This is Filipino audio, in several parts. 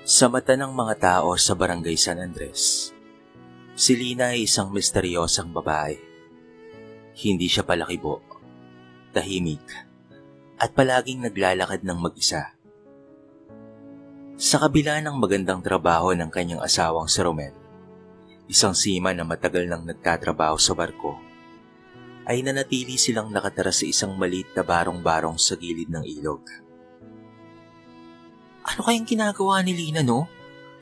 Sa mata ng mga tao sa Barangay San Andres, si Lina ay isang misteryosang babae. Hindi siya palakibo, tahimik, at palaging naglalakad ng mag-isa. Sa kabila ng magandang trabaho ng kanyang asawang si Romel, isang seaman na matagal nang nagtatrabaho sa barko, ay nanatili silang nakatira sa isang maliit na barong-barong sa gilid ng ilog. Ano kayang ginagawa ni Lina, no?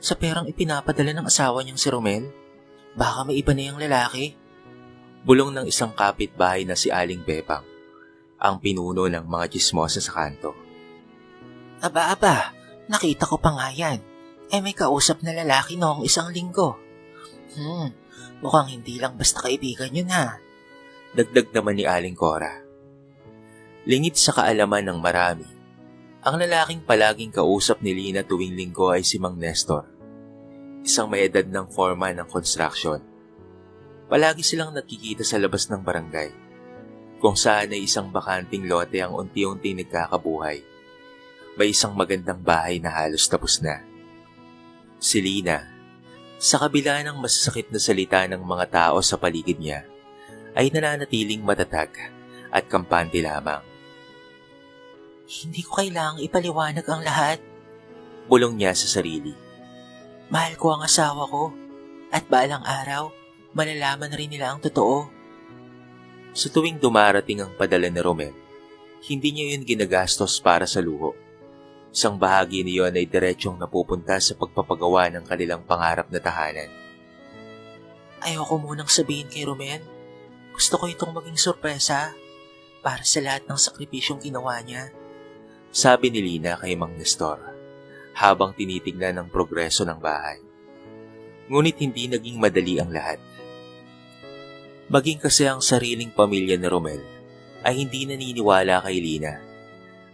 Sa perang ipinapadala ng asawa niyang si Romel? Baka may iba na yung lalaki. Bulong ng isang kapitbahay na si Aling Bebang, ang pinuno ng mga tsismosa sa kanto. Aba, nakita ko pa nga yan. May kausap na lalaki noong isang linggo. Mukhang hindi lang basta kaibigan yun ha. Dagdag naman ni Aling Cora. Lingid sa kaalaman ng marami, ang lalaking palaging kausap ni Lina tuwing linggo ay si Mang Nestor, isang may edad ng foreman ng construction. Palagi silang nagkikita sa labas ng barangay, kung saan ay isang bakanting lote ang unti-unti nagkakabuhay. May isang magandang bahay na halos tapos na. Si Lina, sa kabila ng masasakit na salita ng mga tao sa paligid niya, ay nananatiling matatag at kampante lamang. Hindi ko kailangang ipaliwanag ang lahat, bulong niya sa sarili. Mahal ko ang asawa ko at balang araw, malalaman na rin nila ang totoo. Sa tuwing dumarating ang padala ni Romel, hindi niya yun ginagastos para sa luho. Isang bahagi niyon ay diretsyong napupunta sa pagpapagawa ng kanilang pangarap na tahanan. Ayoko munang sabihin kay Romel. Gusto ko itong maging sorpresa para sa lahat ng sakripisyong ginawa niya. Sabi ni Lina kay Mang Nestor habang tinitignan ang progreso ng bahay. Ngunit hindi naging madali ang lahat. Maging kasi ang sariling pamilya ni Romel ay hindi naniniwala kay Lina.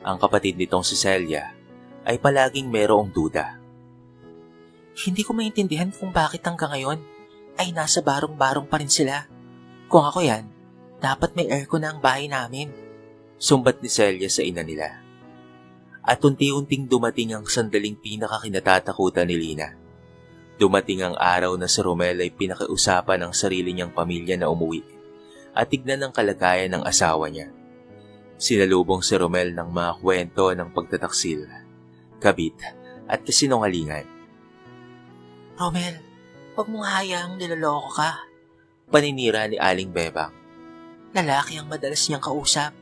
Ang kapatid nitong si Celia ay palaging merong duda. Hindi ko maintindihan kung bakit hanggang ngayon ay nasa barong-barong pa rin sila. Kung ako yan, dapat may aircon na ang bahay namin. Sumbat ni Celia sa ina nila. At unti-unting dumating ang sandaling pinakakinatatakutan ni Lina. Dumating ang araw na si Romel ay pinakiusapan ng sarili niyang pamilya na umuwi at tignan ang kalagayan ng asawa niya. Sinalubong si Romel ng mga kwento ng pagtataksil, kabit at kasinungalingan. Romel, huwag mong hayaang niloloko ka, paninira ni Aling Bebang. Lalaki ang madalas niyang kausap.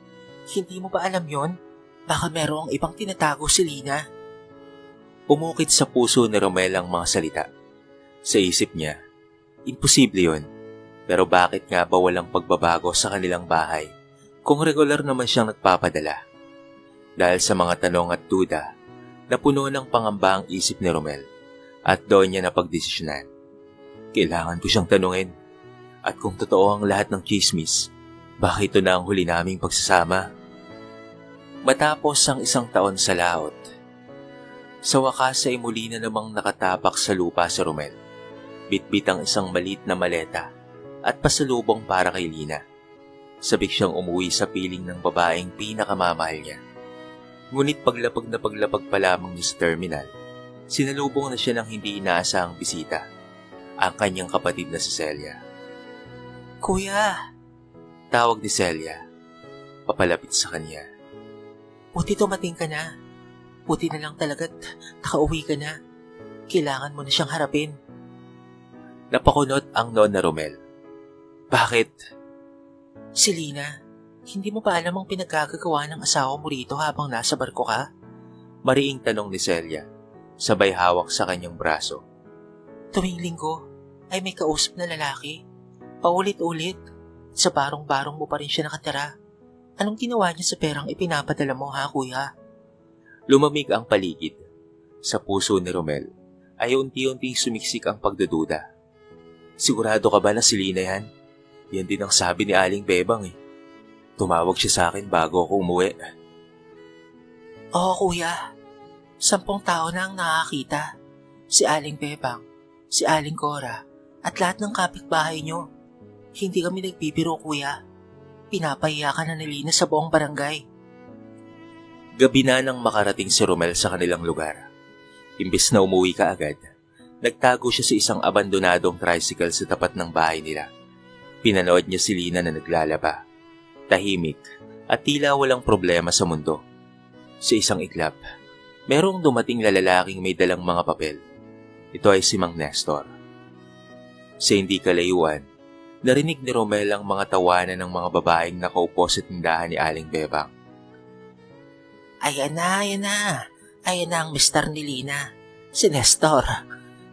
Hindi mo ba alam yon? Baka merong ibang tinatago si Lina. Umukit sa puso ni Romel ang mga salita. Sa isip niya, imposible yun. Pero bakit nga ba walang pagbabago sa kanilang bahay kung regular naman siyang nagpapadala? Dahil sa mga tanong at duda, napuno ng pangamba ang isip ni Romel at doon niya napagdesisyonan. Kailangan ko siyang tanungin. At kung totoo ang lahat ng chismis, bakit ito na ang huli naming pagsasama? Matapos ang isang taon sa laot, sa wakas ay muli na namang nakatapak sa lupa si Romel. Bitbit ang isang maliit na maleta at pasalubong para kay Lina. Sabik siyang umuwi sa piling ng babaeng pinakamamahal niya. Ngunit paglapag pa lamang niya sa terminal, sinalubong na siya ng hindi inaasahang bisita, ang kanyang kapatid na si Celia. Kuya! Tawag ni Celia, papalapit sa kanya. Buti dumating ka na. Buti na lang talaga't nakauwi ka na. Kailangan mo na siyang harapin. Napakunot ang Nona Romel. Bakit? Si Lina, hindi mo pa alam ang pinagkagagawa ng asawa mo rito habang nasa barko ka? Mariing tanong ni Celia, sabay hawak sa kanyang braso. Tuwing linggo ay may kausap na lalaki. Paulit-ulit, sa barong-barong mo pa rin siya nakatira. Anong ginawa niya sa perang ipinapadala mo ha, kuya? Lumamig ang paligid. Sa puso ni Romel ay unti-unting sumiksik ang pagdududa. Sigurado ka ba na si Lina yan? Yan din ang sabi ni Aling Bebang eh. Tumawag siya sa akin bago ako umuwi. Oo kuya, 10 tao na ang nakakita. Si Aling Bebang, si Aling Cora, at lahat ng kapitbahay niyo. Hindi kami nagbibiro kuya. Pinapahiya ka na ni Lina sa buong barangay. Gabi na nang makarating si Romel sa kanilang lugar. Imbes na umuwi ka agad, nagtago siya sa isang abandonadong tricycle sa tapat ng bahay nila. Pinanood niya si Lina na naglalaba, tahimik at tila walang problema sa mundo. Sa isang iglap, merong dumating na lalaking may dalang mga papel. Ito ay si Mang Nestor. Sa hindi kalayuan, narinig ni Romel ang mga tawanan ng mga babaeng nakaupo sa tindahan ni Aling Bebang. Ayan na, ayan na. Ayan na ang mister ni Lina. Si Nestor.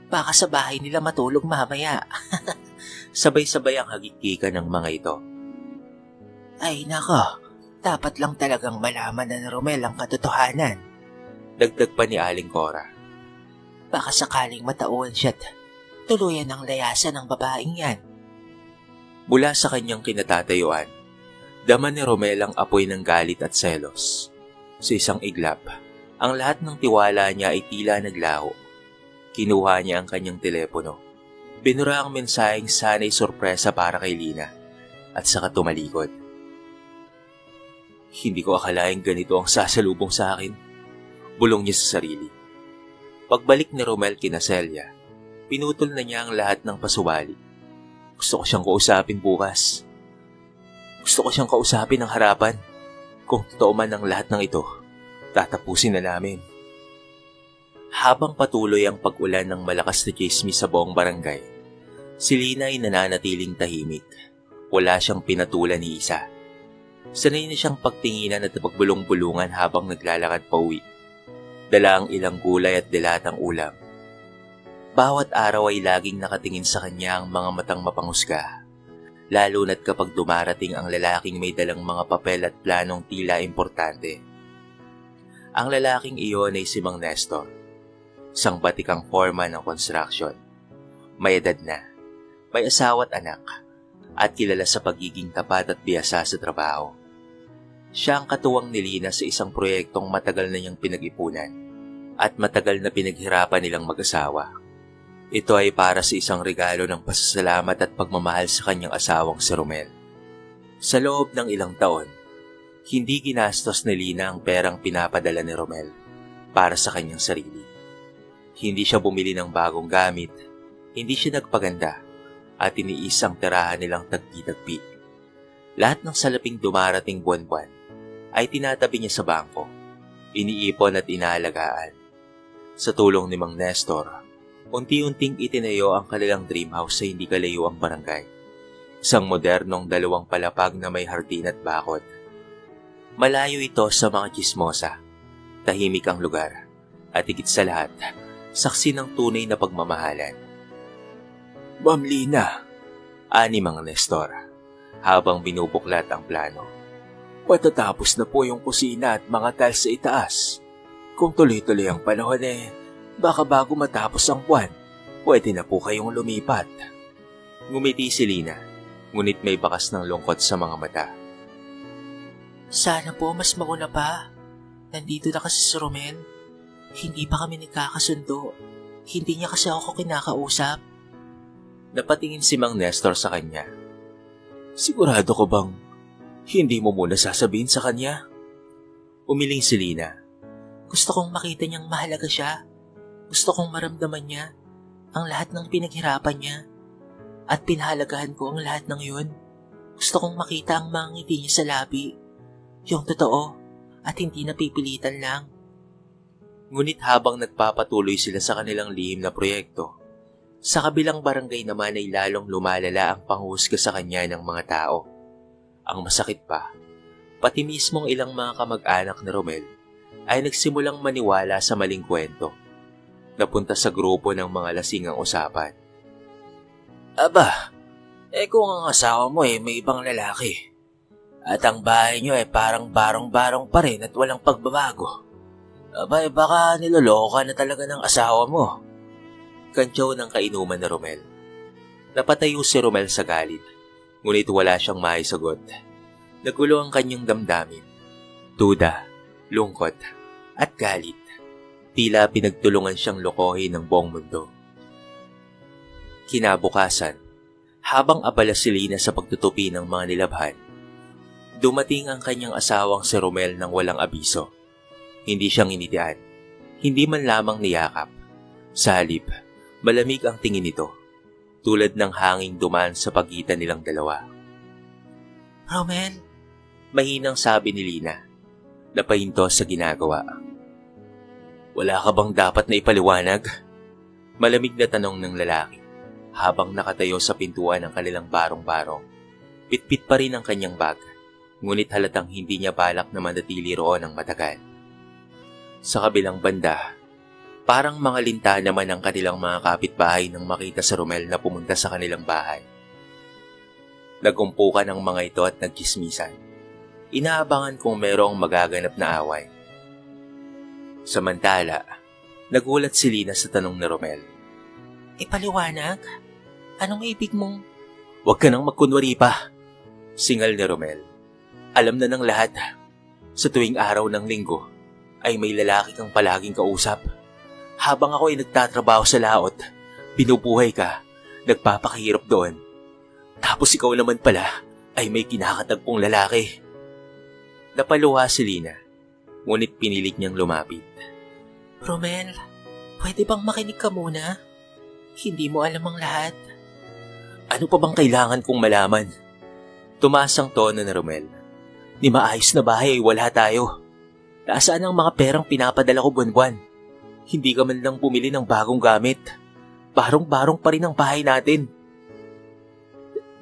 Baka sa bahay nila matulog mamaya. Sabay-sabay ang hagikika ng mga ito. Ay nako, dapat lang talagang malaman na ni Romel ang katotohanan. Dagdag pa ni Aling Cora. Baka sakaling matauhan siya't tuluyan ang layasan ng babaeng yan. Mula sa kanyang kinatatayuan, dama ni Romel ang apoy ng galit at selos. Sa isang iglap, ang lahat ng tiwala niya ay tila naglaho. Kinuha niya ang kanyang telepono. Binura ang mensaheng sana'y sorpresa para kay Lina at saka tumalikod. Hindi ko akalaing ganito ang sasalubong sa akin. Bulong niya sa sarili. Pagbalik ni Romel kina Celia, pinutol na niya ang lahat ng pasubali. Gusto ko siyang kausapin bukas. Gusto ko siyang kausapin ng harapan. Kung totoo man ang lahat ng ito, tatapusin na namin. Habang patuloy ang pag-ulan ng malakas na chismis sa buong barangay, si Lina ay nananatiling tahimik. Wala siyang pinatulan ni isa. Sanay na siyang pagtinginan at pagbulong-bulungan habang naglalakad pa uwi. Dala ang ilang gulay at dilatang ulam. Bawat araw ay laging nakatingin sa kanya ang mga matang mapanghusga. Lalo na't kapag dumarating ang lalaking may dalang mga papel at planong tila importante. Ang lalaking iyon ay si Mang Nestor, isang batikang foreman ng construction. May edad na, may asawa at anak, at kilala sa pagiging tapat at biyasa sa trabaho. Siya ang katuwang ni Lina sa isang proyektong matagal na niyang pinag-ipunan at matagal na pinaghirapan nilang mag-asawa. Ito ay para sa isang regalo ng pasasalamat at pagmamahal sa kanyang asawang si Romel. Sa loob ng ilang taon, hindi ginastos ni Lina ang perang pinapadala ni Romel para sa kanyang sarili. Hindi siya bumili ng bagong gamit, hindi siya nagpaganda, at iniisang tirahan nilang tagpi-tagpi. Lahat ng salaping dumarating buwan-buwan ay tinatabi niya sa bangko, iniipon at inaalagaan. Sa tulong ni Mang Nestor, unti-unting itinayo ang kanilang dream house sa hindi kalayuang barangay. Isang modernong 2 palapag na may hardin at bakod. Malayo ito sa mga chismosa, tahimik ang lugar, at higit sa lahat, saksi ng tunay na pagmamahalan. Ma'am Lina, ani Mang Nestor, habang binubuklat ang plano. Matatapos na po yung kusina at mga tiles sa itaas. Kung tuloy-tuloy ang panahon baka bago matapos ang buwan, pwede na po kayong lumipat. Ngumiti si Lina, ngunit may bakas ng lungkot sa mga mata. Sana po mas mauna pa. Nandito na kasi si Romel. Hindi pa kami nagkakasundo. Hindi niya kasi ako kinakausap. Napatingin si Mang Nestor sa kanya. Sigurado ko bang hindi mo muna sasabihin sa kanya? Umiling si Lina. Gusto kong makita niyang mahalaga siya. Gusto kong maramdaman niya ang lahat ng pinaghirapan niya at pinahalagahan ko ang lahat ng yun. Gusto kong makita ang mga ngiti niya sa labi, yung totoo at hindi napipilitan lang. Ngunit habang nagpapatuloy sila sa kanilang lihim na proyekto, sa kabilang barangay naman ay lalong lumalala ang panghusga sa kanya ng mga tao. Ang masakit pa, pati mismong ilang mga kamag-anak ni Romel ay nagsimulang maniwala sa maling kwento. Napunta sa grupo ng mga lasing ang usapan. Aba, kung ang asawa mo may ibang lalaki at ang bahay niyo parang barong-barong pa rin at walang pagbabago, aba baka niloloko ka na talaga ng asawa mo. Kantyaw ng kainuman na Romel. Napatayo si Romel sa galit, ngunit wala siyang maisagot. Nagulo ang kanyang damdamin. Duda, lungkot, at galit. Tila pinagtulungan siyang lokohin ng buong mundo. Kinabukasan, habang abala si Lina sa pagtutupi ng mga nilabhan, dumating ang kanyang asawang si Romel ng walang abiso. Hindi siyang initian, hindi man lamang niyakap. Sa halip, malamig ang tingin nito, tulad ng hanging dumaan sa pagitan nilang dalawa. Romel, mahinang sabi ni Lina, napahinto sa ginagawa. Wala ka bang dapat na ipaliwanag? Malamig na tanong ng lalaki, habang nakatayo sa pintuan ng kanilang barong-barong. Pitpit pa rin ang kanyang bag, ngunit halatang hindi niya balak na manatili roon ng matagal. Sa kabilang banda, parang mga linta naman ang kanilang mga kapitbahay nang makita si Romel na pumunta sa kanilang bahay. Nagumpukan ang mga ito at nagkismisan. Inaabangan kung merong magaganap na away. Samantala, nagulat si Lina sa tanong ni Romel. Ipaliwanag? Anong ibig mong... Huwag ka nang magkunwari pa, singal ni Romel. Alam na ng lahat, sa tuwing araw ng linggo ay may lalaki kang palaging kausap. Habang ako ay nagtatrabaho sa laot, binubuhay ka, nagpapakahirap doon. Tapos ikaw naman pala ay may kinakatagpong lalaki. Napaluha si Lina, ngunit pinilit niyang lumapit. Romel, pwede bang makinig ka muna? Hindi mo alam ang lahat. Ano pa bang kailangan kong malaman? Tumaas ang tono ni Romel. Ni maayos na bahay ay wala tayo. Nasaan ang mga perang pinapadala ko buwan-buwan? Hindi ka man lang bumili ng bagong gamit. Barong-barong pa rin ang bahay natin.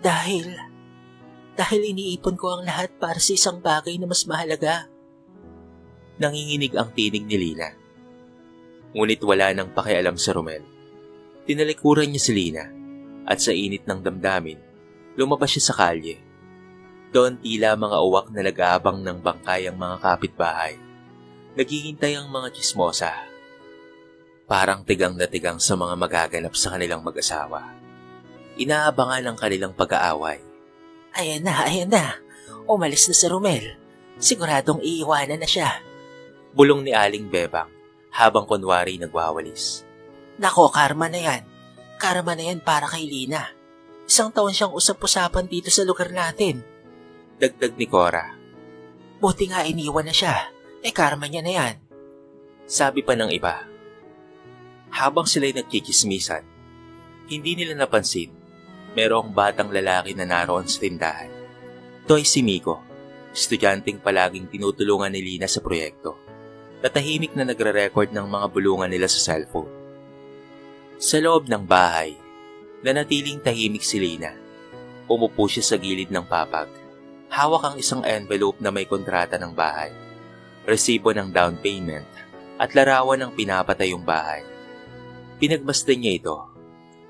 Dahil iniipon ko ang lahat para sa isang bagay na mas mahalaga. Nanginginig ang tinig ni Lina. Ngunit wala nang pakialam sa Romel. Tinalikuran niya si Lina at sa init ng damdamin, lumabas siya sa kalye. Doon tila mga uwak na nag-aabang ng bangkay ang mga kapitbahay. Naghihintay ang mga chismosa. Parang tigang na tigang sa mga magaganap sa kanilang mag-asawa. Inaabangan ang kanilang pag-aaway. Ayan na. Umalis na si Romel. Siguradong iiwanan na siya. Bulong ni Aling Bebang habang kunwari nagwawalis. Nako, karma na yan. Karma na yan para kay Lina. 1 taon siyang usap-usapan dito sa lugar natin. Dagdag ni Cora. Buti nga iniwan na siya. Karma niya na yan. Sabi pa ng iba. Habang sila'y nagkikismisan, hindi nila napansin merong batang lalaki na naroon sa tindahan. Ito ay si Miko, estudyanteng palaging tinutulungan ni Lina sa proyekto. Tatahimik na nagre-record ng mga bulungan nila sa cellphone. Sa loob ng bahay, nanatiling tahimik si Lina. Umupo siya sa gilid ng papag. Hawak ang isang envelope na may kontrata ng bahay, resibo ng down payment, at larawan ng pinapatayong bahay. Pinagmasdan niya ito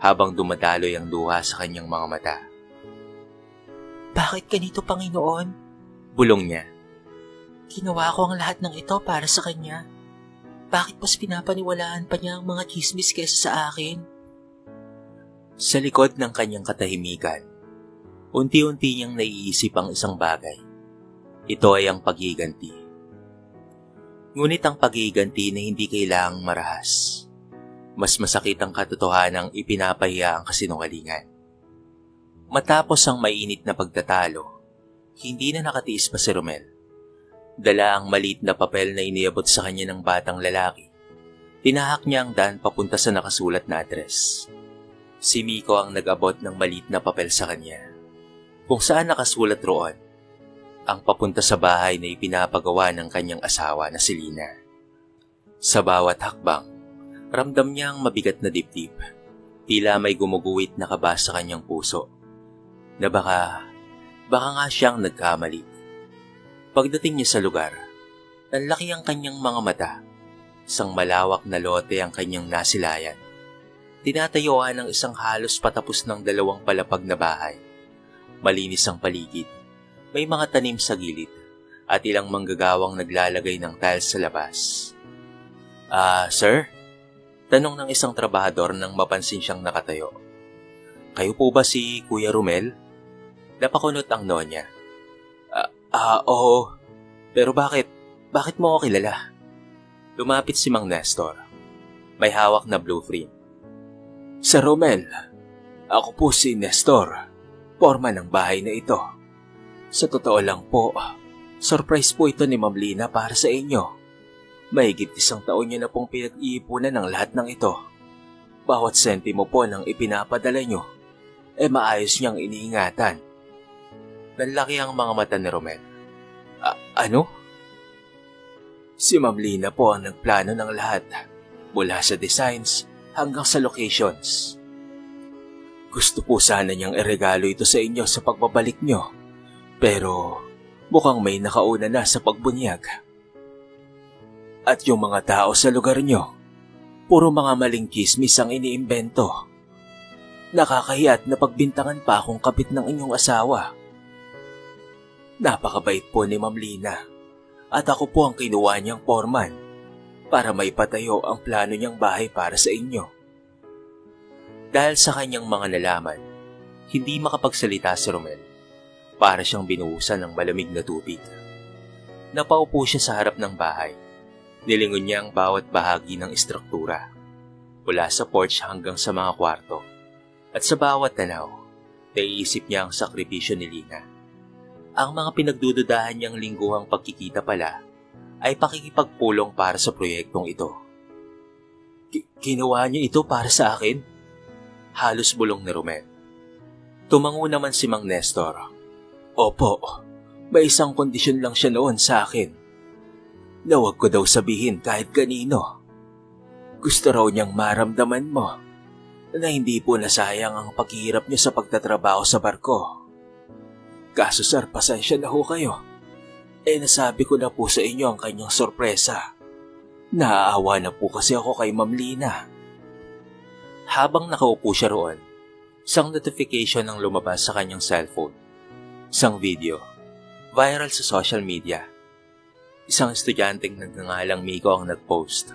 habang dumadaloy ang luha sa kanyang mga mata. Bakit ganito, Panginoon? Bulong niya. Ginawa ko ang lahat ng ito para sa kanya. Bakit mas pinapaniwalaan pa niya ang mga chismis kaysa sa akin? Sa likod ng kanyang katahimikan, unti-unti niyang naiisip ang isang bagay. Ito ay ang paghiganti. Ngunit ang paghiganti na hindi kailangang marahas. Mas masakit ang katotohanang ipinapahiya ang kasinungalingan. Matapos ang mainit na pagtatalo, hindi na nakatiis pa si Romel. Dala ang maliit na papel na iniabot sa kanya ng batang lalaki. Tinahak niya ang daan papunta sa nakasulat na address. Si Miko ang nag-abot ng maliit na papel sa kanya, kung saan nakasulat roon ang papunta sa bahay na ipinapagawa ng kanyang asawa na si Lina. Sa bawat hakbang, ramdam niya ang mabigat na dibdib. Tila may gumuguhit na kaba sa kanyang puso. Na baka nga siyang nagkamali. Pagdating niya sa lugar, nanlaki ang kanyang mga mata. Isang malawak na lote ang kanyang nasilayan. Tinatayuan ng isang halos patapos ng 2 palapag na bahay. Malinis ang paligid. May mga tanim sa gilid at ilang manggagawang naglalagay ng tiles sa labas. Sir? Tanong ng isang trabahador nang mapansin siyang nakatayo. Kayo po ba si Kuya Romel? Napakunot ang nonya. Oo. Pero bakit? Bakit mo ako kilala? Lumapit si Mang Nestor. May hawak na blue frame. Sir Romel, ako po si Nestor, porma ng bahay na ito. Sa totoo lang po, surprise po ito ni Ma'am Lina para sa inyo. Mahigit 1 taon niyo na pong pinag-iipunan ng lahat ng ito. Bawat sentimo po ng ipinapadala nyo, maayos niyang iniingatan. Nanlaki ang mga mata ni Romel. Ano? Si Ma'am Lina po ang nagplano ng lahat, mula sa designs hanggang sa locations. Gusto po sana niyang iregalo ito sa inyo sa pagbabalik nyo, pero mukhang may nakauna na sa pagbunyag. At yung mga tao sa lugar nyo, puro mga maling chismis ang iniimbento. Nakakahiya na pagbintangan pa akong kapit ng inyong asawa. Napakabait po ni Ma'am Lina at ako po ang kinuha niyang foreman para maipatayo ang plano niyang bahay para sa inyo. Dahil sa kanyang mga nalaman, hindi makapagsalita si Romel. Para siyang binuhusan ng malamig na tubig. Napaupo siya sa harap ng bahay. Nilingon niya ang bawat bahagi ng istruktura, mula sa porch hanggang sa mga kwarto. At sa bawat tanaw, naiisip niya ang sakripisyo ni Lina. Ang mga pinagdududahan niyang lingguhang pagkikita pala ay pakikipagpulong para sa proyektong ito. Ginawa niya ito para sa akin? Halos bulong ni Romel. Tumango naman si Mang Nestor. Opo, may isang kondisyon lang siya noon sa akin. Na huwag ko daw sabihin kahit kanino. Gusto raw niyang maramdaman mo na hindi po nasayang ang paghihirap niya sa pagtatrabaho sa barko. Kaso sir, pasensya na ho kayo. Nasabi ko na po sa inyo ang kanyang sorpresa. Naaawa na po kasi ako kay Ma'am Lina. Habang nakaupo siya roon, isang notification ang lumabas sa kanyang cellphone. Isang video, viral sa social media. Isang estudyanteng nagngangalang Miko ang nagpost.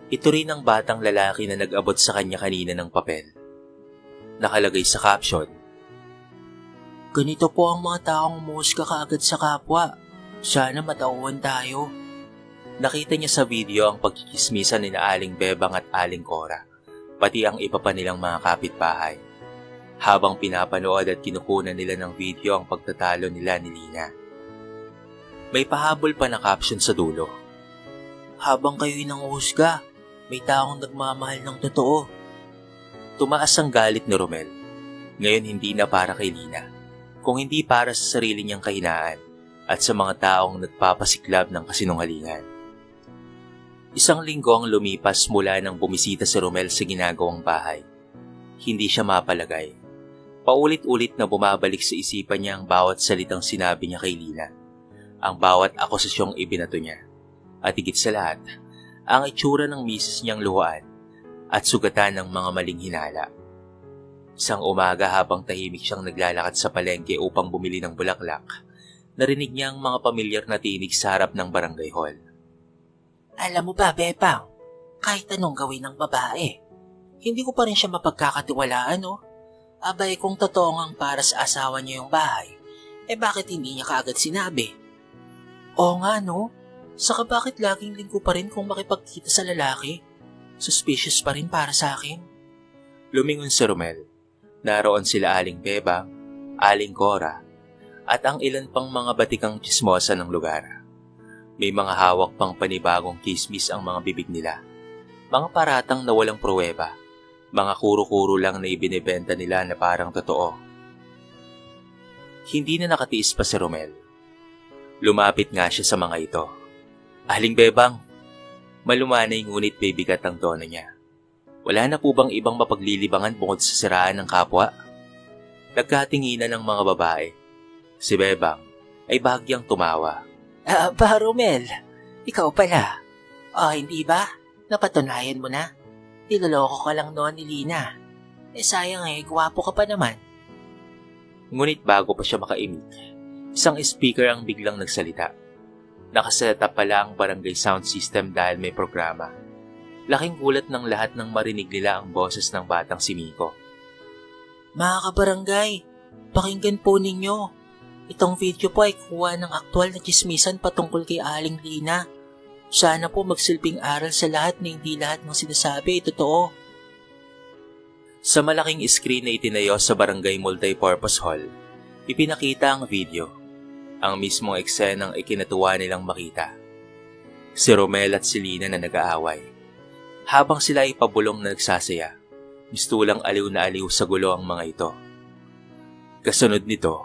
Ito rin ang batang lalaki na nag-abot sa kanya kanina ng papel. Nakalagay sa caption, ganito po ang mga taong musika kaagad sa kapwa. Sana matauhan tayo. Nakita niya sa video ang pagkikismisan ni Aling Bebang at Aling Cora, pati ang iba pa nilang mga kapitbahay. Habang pinapanood at kinukunan nila ng video ang pagtatalo nila ni Lina. May pahabol pa na caption sa dulo. Habang kayo'y nanguhusga, may taong nagmamahal ng totoo. Tumaas ang galit ni Romel. Ngayon hindi na para kay Lina, kung hindi para sa sarili niyang kahinaan at sa mga taong nagpapasiklab ng kasinungalingan. Isang linggo ang lumipas mula nang bumisita si Romel sa ginagawang bahay. Hindi siya mapalagay. Paulit-ulit na bumabalik sa isipan niya ang bawat salitang sinabi niya kay Lina, ang bawat akusasyong ibinato niya, at higit sa lahat, ang itsura ng misis niyang luhaan at sugatan ng mga maling hinala. Isang umaga habang tahimik siyang naglalakad sa palengke upang bumili ng bulaklak, narinig niya ang mga pamilyar na tinig sa harap ng barangay hall. Alam mo ba, Bebang, kahit anong gawin ng babae, hindi ko pa rin siya mapagkakatiwalaan, no? Abay, kung totoo ngang para sa asawa niya yung bahay, bakit hindi niya kaagad sinabi? Oo nga, no? Saka bakit laging linggo pa rin kung makipagkita sa lalaki? Suspicious pa rin para sa akin. Lumingon si Romel. Naroon sila Aling Bebang, Aling Cora, at ang ilan pang mga batikang tsismosa ng lugar. May mga hawak pang panibagong kismis ang mga bibig nila. Mga paratang na walang pruweba. Mga kuro-kuro lang na ibinebenta nila na parang totoo. Hindi na nakatiis pa si Romel. Lumapit nga siya sa mga ito. Aling Bebang, malumanay ngunit may bigat ang tono niya. Wala na po bang ibang mapaglilibangan bukod sa siraan ng kapwa? Nagkatinginan ng mga babae. Si Bebang ay bahagyang tumawa. Ba, Romel, ikaw pala. Hindi ba? Napatunayan mo na? Niloloko ka lang noon ni Lina. Sayang gwapo ka pa naman. Ngunit bago pa siya makaimik, isang speaker ang biglang nagsalita. Nakasetup pala ang barangay sound system dahil may programa. Laking gulat ng lahat nang marinig nila ang boses ng batang si Miko. Mga kabarangay, pakinggan po ninyo. Itong video po ay kuha ng aktual na chismisan patungkol kay Aling Lina. Sana po magsilbing aral sa lahat na hindi lahat ng sinasabi ay totoo. Sa malaking screen na itinayo sa barangay multipurpose hall, ipinakita ang video. Ang mismong eksenang ikinatuwa nilang makita. Si Romel at si Lina na nag-aaway. Habang sila ay pabulong na nagsasaya, Mistulang aliw na aliw sa gulo ang mga ito. Kasunod nito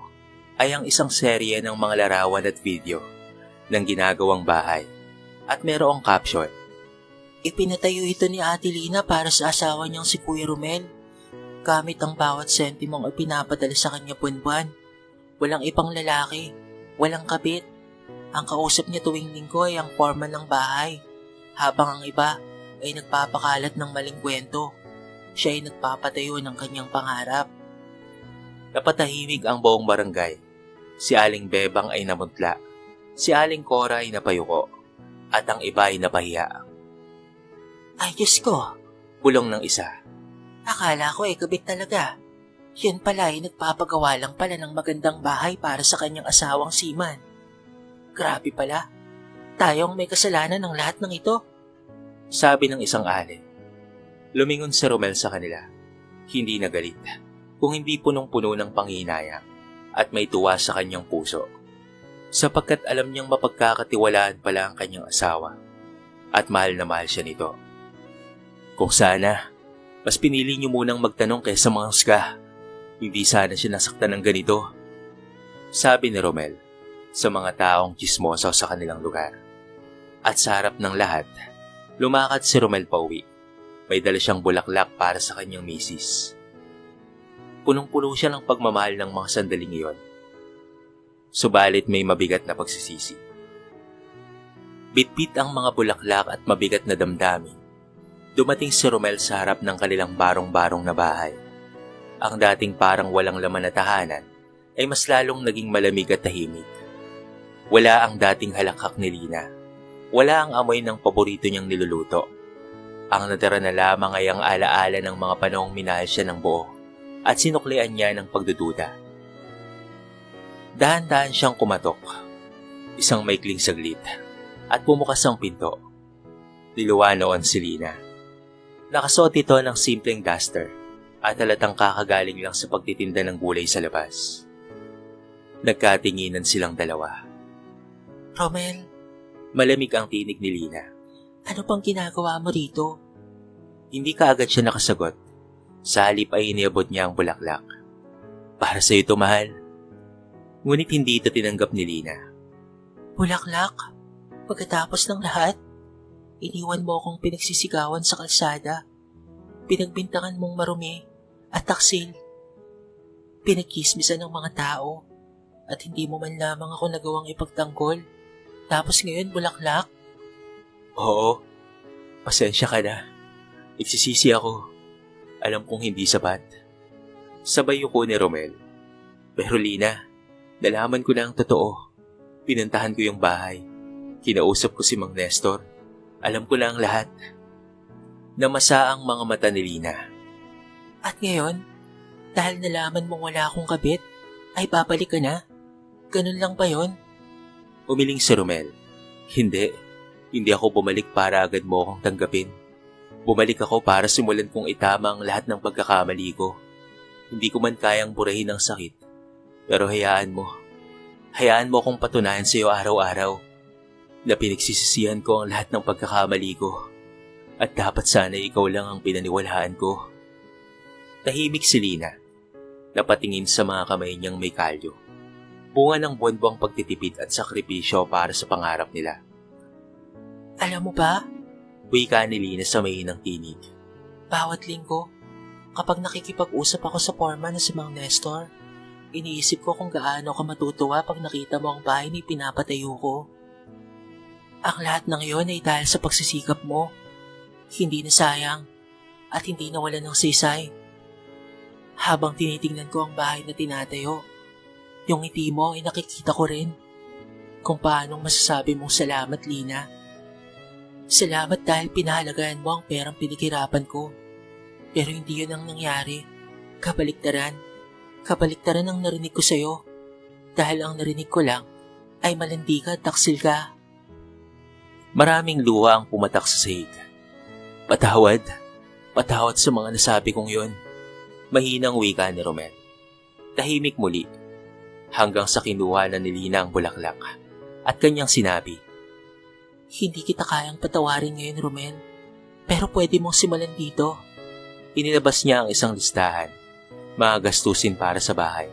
ay ang isang serye ng mga larawan at video ng ginagawang bahay at merong caption. Ipinatayo ito ni Ate Lina para sa asawa niyang si Kuya Romel. Gamit ang bawat sentimong ipinapadala sa kanya buwan-buwan. Walang ibang lalaki, walang kabit. Ang kausap niya tuwing linggo ay ang foreman ng bahay, habang ang iba ay nagpapakalat ng maling kwento. Siya ay nagpapatayo ng kanyang pangarap. Napatahimik ang buong barangay. Si Aling Bebang ay namuntla. Si Aling Cora ay napayuko. At ang iba ay napahiya. Ay Diyos ko! Bulong ng isa. Akala ko ay kabit talaga. Yun pala ay nagpapagawa lang pala ng magandang bahay para sa kanyang asawang seaman. Grabe pala. Tayong may kasalanan ng lahat ng ito. Sabi ng isang ale. Lumingon si Romel sa kanila. Hindi nagalit, kung hindi punong-puno ng panghihinayang at may tuwa sa kanyang puso. Sapagkat alam niyang mapagkakatiwalaan pala ang kanyang asawa at mahal na mahal siya nito. Kung sana, mas pinili niyo munang magtanong kaysa mga husga. Hindi sana siya nasaktan ng ganito. Sabi ni Romel sa mga taong tsismoso sa kanilang lugar. At sa harap ng lahat, lumakad si Romel pauwi. May dala siyang bulaklak para sa kanyang misis. Punong-puno siya ng pagmamahal ng mga sandaling iyon. Subalit may mabigat na pagsisisi. Bitbit ang mga bulaklak at mabigat na damdamin. Dumating si Romel sa harap ng kanilang barong-barong na bahay. Ang dating parang walang laman na tahanan ay mas lalong naging malamig at tahimik. Wala ang dating halakhak ni Lina. Wala ang amoy ng paborito niyang niluluto. Ang natira na lamang ay ang alaala ng mga panahong minahal siya ng buo at sinuklian niya ng pagdududa. Dahan-dahan siyang kumatok. Isang maikling saglit at bumukas ang pinto. Niluwa noon si Lina. Nakasuot ito ng simpleng duster at halatang kakagaling lang sa pagtitinda ng gulay sa labas. Nagkatinginan silang dalawa. Romel, malamig ang tinig ni Lina. Ano pang ginagawa mo rito? Hindi kaagad siya nakasagot. Sa halip ay iniabot niya ang bulaklak. Para sa iyo ito, mahal. Ngunit hindi ito tinanggap ni Lina. Bulaklak? Pagkatapos ng lahat, iniwan mo akong pinagsisigawan sa kalsada. Pinagbintangan mong marumi at taksil. Pinagkismisan ng mga tao at hindi mo man lamang ako nagawang ipagtanggol. Tapos ngayon bulaklak? Oo, pasensya ka na. Nagsisisi ako. Alam kong hindi sapat. Sabay yuko ni Romel. Pero Lina, nalaman ko na ang totoo. Pinuntahan ko yung bahay. Kinausap ko si Mang Nestor. Alam ko na ang lahat. Namasa ang mga mata ni Lina. At ngayon, dahil nalaman mong wala akong kabit, ay babalik ka na? Ganun lang ba yon? Umiling si Romel. Hindi ako bumalik para agad mo akong tanggapin. Bumalik ako para simulan kong itama ang lahat ng pagkakamali ko. Hindi ko man kayang burahin ang sakit. Pero hayaan mo akong patunayan sa iyo araw-araw na pinagsisisihan ko ang lahat ng pagkakamali ko. At dapat sana ikaw lang ang pinaniwalaan ko. Tahimik si Lina. Napatingin sa mga kamay niyang may kalyo. Bunga ng buwan-buwang pagtitipid at sakripisyo para sa pangarap nila. Alam mo ba? Wika ni Lina sa mahinang tinig. Bawat linggo, kapag nakikipag-usap ako sa foreman na si Mang Nestor, iniisip ko kung gaano ka matutuwa pag nakita mo ang bahay na pinapatayo ko. Ang lahat ng iyon ay dahil sa pagsisikap mo. Hindi na sayang at hindi nawalan ng sisay. Habang tinitingnan ko ang bahay na tinatayo, yung ngiti mo ay nakikita ko rin. Kung paanong masasabi mong salamat, Lina. Salamat dahil pinahalagaan mo ang perang pinaghirapan ko. Pero hindi yun ang nangyari. Kabaliktaran ang narinig ko sa'yo. Dahil ang narinig ko lang ay malandi ka at taksil ka. Maraming luha ang pumatak sa sahig. Patawad sa mga nasabi kong yun. Mahinang wika ni Romel. Tahimik muli hanggang sa kinuha na ni Lina ang bulaklak at kanyang sinabi, Hindi kita kayang patawarin ngayon, Romel. Pero pwede mong simulan dito. Inilabas niya ang isang listahan, mga gastusin para sa bahay,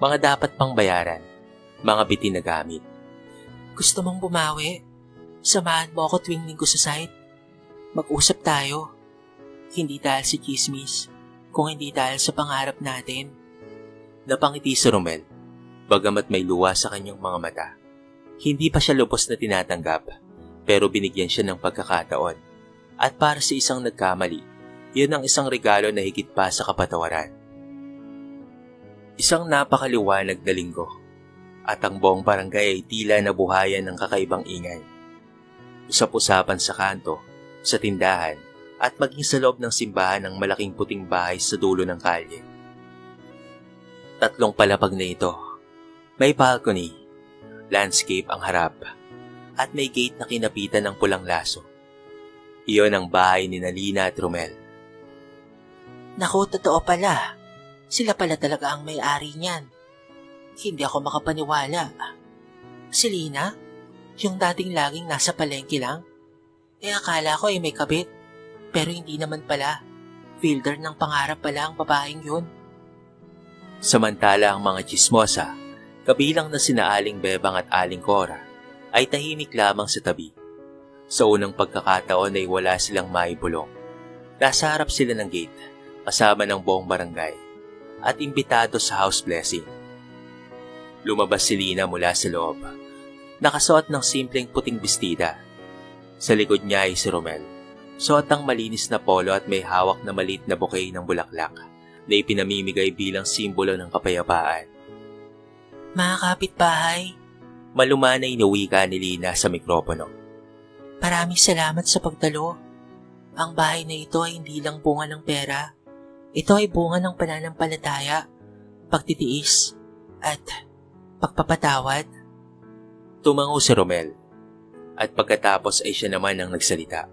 mga dapat pang bayaran, mga bitin na gamit. Gusto mong bumawi? Samahan mo ako tuwing linggo sa site. Mag-usap tayo. Hindi dahil sa chismis, kung hindi dahil sa pangarap natin. Napangiti si Romel, bagamat may luha sa kanyang mga mata. Hindi pa siya lubos na tinatanggap, pero binigyan siya ng pagkakataon. At para sa isang nagkamali, yun ang isang regalo na higit pa sa kapatawaran. Isang napakaliwanag na linggo, at ang buong barangay ay tila nabuhayan ng kakaibang ingay. Usap-usapan sa kanto, sa tindahan, at maging sa loob ng simbahan ng malaking puting bahay sa dulo ng kalye. 3 palapag na ito. May balcony, landscape ang harap, at may gate na kinapitan ng pulang laso. Iyon ang bahay ni Lina at Romel. Naku, totoo pala. Sila pala talaga ang may-ari niyan. Hindi ako makapaniwala. Si Lina? Yung dating laging nasa palengke lang? Akala ko ay may kabit. Pero hindi naman pala. Fielder ng pangarap pala ang babaeng yun. Samantala ang mga chismosa, kabilang na sina Aling Bebang at Aling Cora, ay tahimik lamang sa tabi. Sa unang pagkakataon ay wala silang maibulong. Nasa harap sila ng gate, kasama ng buong barangay, at imbitado sa house blessing. Lumabas si Lina mula sa loob, nakasuot ng simpleng puting bestida. Sa likod niya ay si Romel, suot ang malinis na polo at may hawak na maliit na bouquet ng bulaklak na ipinamimigay bilang simbolo ng kapayapaan. Mga kapitbahay, malumanay na wika ni Lina sa mikropono. Maraming salamat sa pagdalo. Ang bahay na ito ay hindi lang bunga ng pera. Ito ay bunga ng pananampalataya, pagtitiis, at pagpapatawad. Tumango si Romel, at pagkatapos ay siya naman ang nagsalita.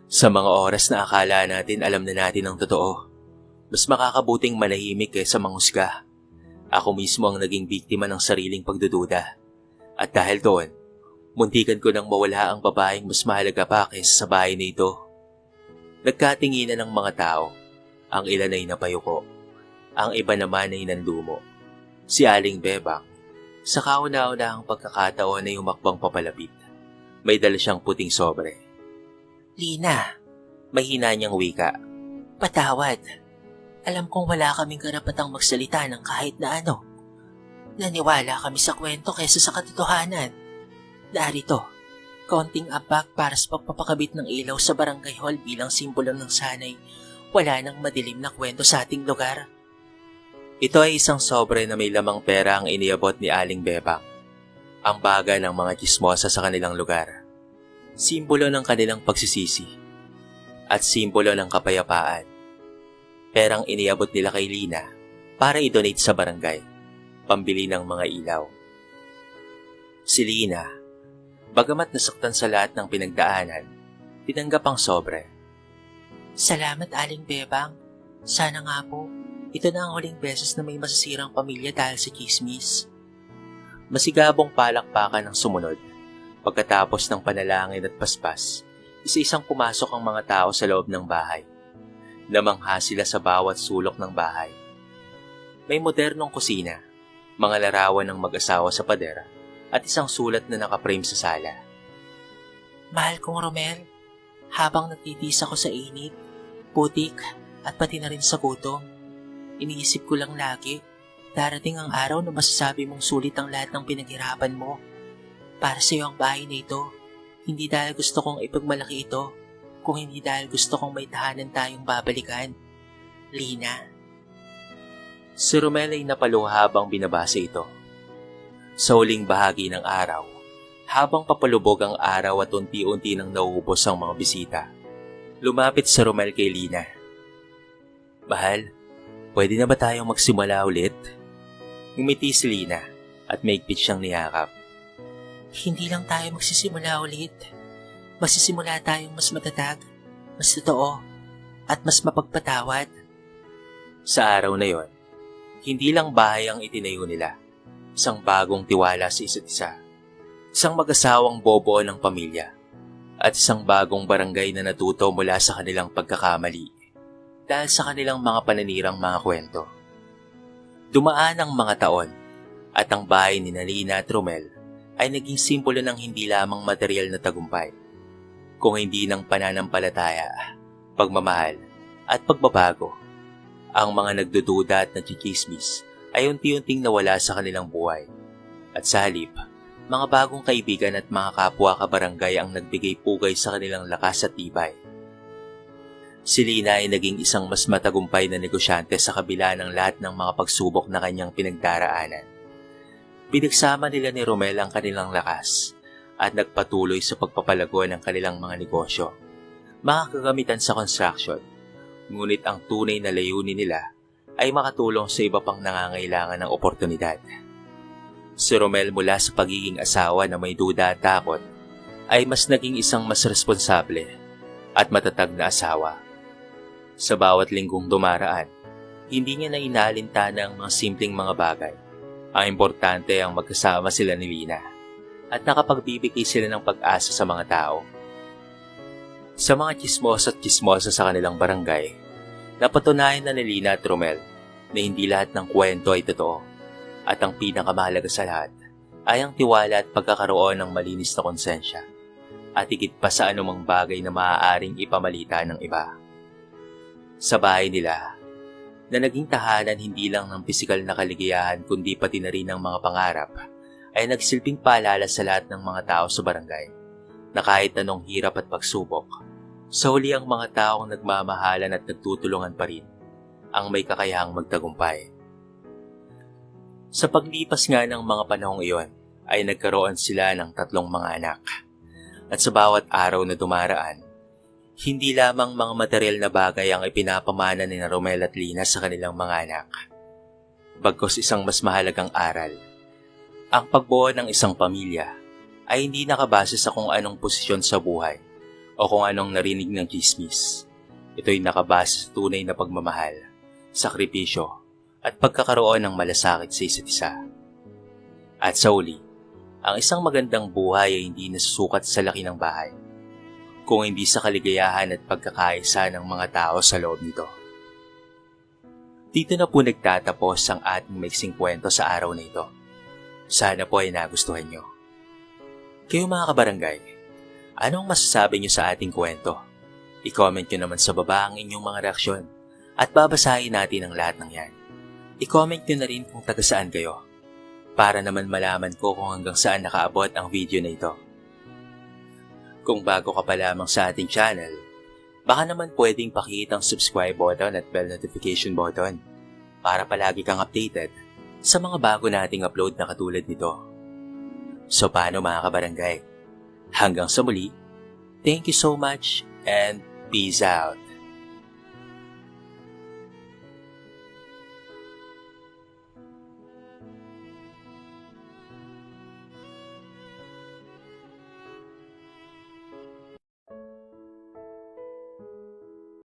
Sa mga oras na akala natin alam na natin ang totoo, mas makakabuting manahimik kaysa manghusga. Ako mismo ang naging biktima ng sariling pagdududa. At dahil doon, muntikan ko nang mawala ang babaeng mas mahalaga pa kaysa sa bahay na ito. Nagkatinginan ng mga tao. Ang ilan ay napayuko. Ang iba naman ay nanlumo. Si Aling Bebang, sa kauna-unahang pagkakataon ay umakbang papalapit. May dala siyang puting sobre. Lina, mahina niyang wika. Patawad. Alam kong wala kaming karapatang magsalita ng kahit na ano. Naniwala kami sa kwento kaysa sa katotohanan. Narito, kaunting abak para sa pagpapakabit ng ilaw sa barangay hall bilang simbolo ng sanay wala nang madilim na kwento sa ating lugar. Ito ay isang sobre na may lamang pera ang iniabot ni Aling Bebang. Ang baga ng mga chismosa sa kanilang lugar. Simbolo ng kanilang pagsisisi. At simbolo ng kapayapaan. Perang iniabot nila kay Lina para i-donate sa barangay, pambili ng mga ilaw. Si Lina, bagamat nasaktan sa lahat ng pinagdaanan, tinanggap ang sobre. Salamat, Aling Bebang. Sana nga po, ito na ang huling beses na may masasirang pamilya dahil sa chismis. Masigabong palakpakan ang sumunod. Pagkatapos ng panalangin at paspas, isa-isang pumasok ang mga tao sa loob ng bahay. Namangha sila sa bawat sulok ng bahay. May modernong kusina, mga larawan ng mag-asawa sa pader, at isang sulat na nakaprame sa sala. Mahal kong Romel, habang nagtitiis ako sa init, putik, at pati na rin sa gutom, iniisip ko lang lagi, darating ang araw na masasabi mong sulit ang lahat ng pinaghirapan mo. Para sa iyo ang bahay na ito, hindi dahil gusto kong ipagmalaki ito, kung hindi dahil gusto kong may tahanan tayong babalikan. Lina. Si Romel ay napaluha habang binabasa ito. Sa huling bahagi ng araw, habang papalubog ang araw at unti-unti nang nauubos ang mga bisita, lumapit si Romel kay Lina. Mahal, pwede na ba tayong magsimula ulit? Ngumiti si Lina at maigpit siyang niyakap. Hindi lang tayo magsisimula ulit. Masisimula tayong mas matatag, mas totoo, at mas mapagpatawad. Sa araw na yon, hindi lang bahay ang itinayo nila. Isang bagong tiwala sa isa't isa. Isang mag-asawang bobo ng pamilya. At isang bagong barangay na natuto mula sa kanilang pagkakamali. dahil sa kanilang mga pananirang mga kwento. Dumaan ang mga taon at ang bahay ni Lina at Romel ay naging simbolo ng hindi lamang material na tagumpay, kung hindi ng pananampalataya, pagmamahal at pagbabago. Ang mga nagdududa at nagchichismis ay unti-unting nawala sa kanilang buhay. At sa halip, mga bagong kaibigan at mga kapwa kabarangay ang nagbigay pugay sa kanilang lakas at tibay. Si Lina ay naging isang mas matagumpay na negosyante sa kabila ng lahat ng mga pagsubok na kanyang pinagdaraanan. Pinagsama nila ni Romel ang kanilang lakas at nagpatuloy sa pagpapalago ng kanilang mga negosyo, mga kagamitan sa construction. Ngunit ang tunay na layunin nila ay makatulong sa iba pang nangangailangan ng oportunidad. Si Romel mula sa pagiging asawa na may duda at takot ay mas naging isang mas responsable at matatag na asawa. Sa bawat linggong dumaraan, hindi niya na inaalintana ang mga simpleng mga bagay. Ang importante ang magkasama sila ni Lina at nakapagbibigay sila ng pag-asa sa mga tao. Sa mga tsismosa at tsismosa sa kanilang barangay, napatunayan na ni Lina at Romel na hindi lahat ng kwento ay totoo at ang pinakamahalaga sa lahat ay ang tiwala at pagkakaroon ng malinis na konsensya at higit pa sa anumang bagay na maaaring ipamalita ng iba. Sa bahay nila, na naging tahanan hindi lang ng pisikal na kaligayahan kundi pati na rin ng mga pangarap, ay nagsilbing paalala sa lahat ng mga tao sa barangay na kahit anong hirap at pagsubok, sa huli ang mga taong nagmamahalan at nagtutulungan pa rin ang may kakayahang magtagumpay. Sa paglipas nga ng mga panahong iyon, ay nagkaroon sila ng 3 mga anak. At sa bawat araw na dumaraan, hindi lamang mga material na bagay ang ipinapamana ni Romel at Lina sa kanilang mga anak. Bagkus isang mas mahalagang aral. Ang pagbuo ng isang pamilya ay hindi nakabase sa kung anong posisyon sa buhay o kung anong narinig ng chismis. Ito'y nakabase sa tunay na pagmamahal, sakripisyo at pagkakaroon ng malasakit sa isa't isa. At sa uli, ang isang magandang buhay ay hindi nasusukat sa laki ng bahay, kung hindi sa kaligayahan at pagkakaisa ng mga tao sa loob nito. Dito na po nagtatapos ang ating maiksing kwento sa araw na ito. Sana po ay nagustuhan nyo. Kayo mga kabarangay, anong masasabi nyo sa ating kwento? I-comment nyo naman sa baba ang inyong mga reaksyon at babasahin natin ang lahat ng yan. I-comment nyo na rin kung taga saan kayo para naman malaman ko kung hanggang saan nakaabot ang video na ito. Kung bago ka pa lamang sa ating channel, baka naman pwedeng pakihit ang subscribe button at bell notification button para palagi kang updated sa mga bago nating upload na katulad nito. So paano mga kabarangay? Hanggang sa muli, thank you so much and peace out!